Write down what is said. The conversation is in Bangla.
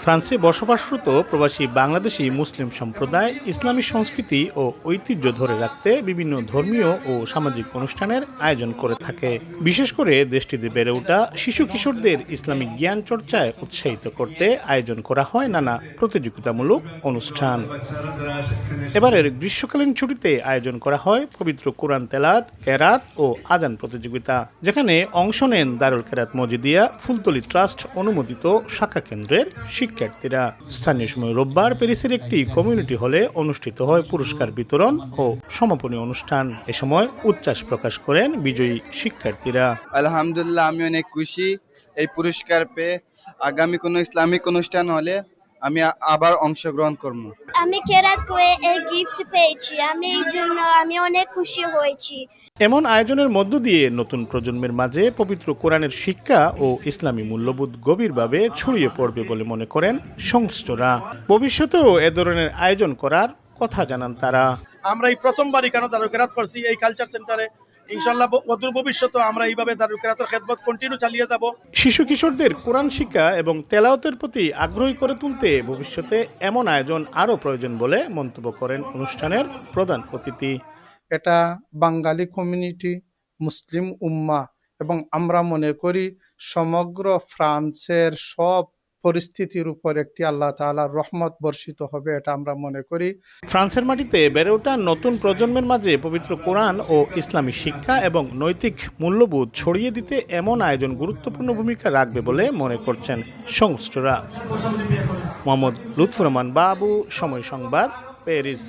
ফ্রান্সে বসবাসরত প্রবাসী বাংলাদেশি মুসলিম সম্প্রদায় ইসলামী সংস্কৃতি ও ঐতিহ্য ধরে রাখতে বিভিন্ন ধর্মীয় ও সামাজিক অনুষ্ঠানের আয়োজন করে থাকে। বিশেষ করে দেশটিতে বেড়ে ওঠা শিশু কিশোরদের ইসলামিক জ্ঞান চর্চায় উৎসাহিত করতে আয়োজন করা হয় নানা প্রতিযোগিতামূলক অনুষ্ঠান। এবারের গ্রীষ্মকালীন ছুটিতে আয়োজন করা হয় পবিত্র কোরআন তেলাওয়াত, কেরাত ও আজান প্রতিযোগিতা, যেখানে অংশ নেন দারুল কেরাত মজিদিয়া ফুলতলী ট্রাস্ট অনুমোদিত শাখা কেন্দ্রের শিক্ষার্থীরা। স্থানীয় সময় রোববার প্যারিসের একটি কমিউনিটি হলে অনুষ্ঠিত হয় পুরস্কার বিতরণ ও সমাপনী অনুষ্ঠান। এ সময় উচ্ছ্বাস প্রকাশ করেন বিজয়ী শিক্ষার্থীরা। আলহামদুলিল্লাহ, আমি অনেক খুশি এই পুরস্কার পেয়ে। আগামী কোনো ইসলামিক অনুষ্ঠান হলে আমি আবার অংশগ্রহণ করব। আমি কেরাত করে এই গিফট পেয়েছি, আমি অনেক খুশি হয়েছি। এমন আয়োজনের মধ্য দিয়ে নতুন প্রজন্মের মাঝে পবিত্র কোরআনের শিক্ষা ও ইসলামী মূল্যবোধ গভীরভাবে ছড়িয়ে পড়বে বলে মনে করেন সংশ্লিষ্টরা। ভবিষ্যতেও এ ধরনের আয়োজন করার কথা জানান তারা। আমরা এই প্রথমবারই কেন দারুল কেরাত করছি এই কালচার সেন্টারে। ইনশাআল্লাহ অদূর ভবিষ্যতে আমরা এইভাবে দারুল কেরাতের খেদমত কন্টিনিউ চালিয়ে যাব। শিশু কিশোরদের কোরআন শিক্ষা এবং তেলাওয়াতের প্রতি আগ্রহী করে তুলতে ভবিষ্যতে এমন আয়োজন আরও প্রয়োজন বলে মন্তব্য করেন অনুষ্ঠানের প্রধান অতিথি। এটা বাঙালি কমিউনিটি, মুসলিম উম্মাহ এবং আমরা মনে করি সমগ্র ফ্রান্সের সব পরিস্থিতির উপর একটি আল্লাহ তাআলার রহমত বর্ষিত হবে, এটা আমরা মনে করি। ফ্রান্সের মাটিতে বেড়ে ওঠা নতুন প্রজন্মের মাঝে পবিত্র কোরআন ও ইসলামী শিক্ষা এবং নৈতিক মূল্যবোধ ছড়িয়ে দিতে এমন আয়োজন গুরুত্বপূর্ণ ভূমিকা রাখবে বলে মনে করছেন সংশ্লিষ্টরা। মোহাম্মদ লুৎফুর রহমান বাবু, সময় সংবাদ, প্যারিস।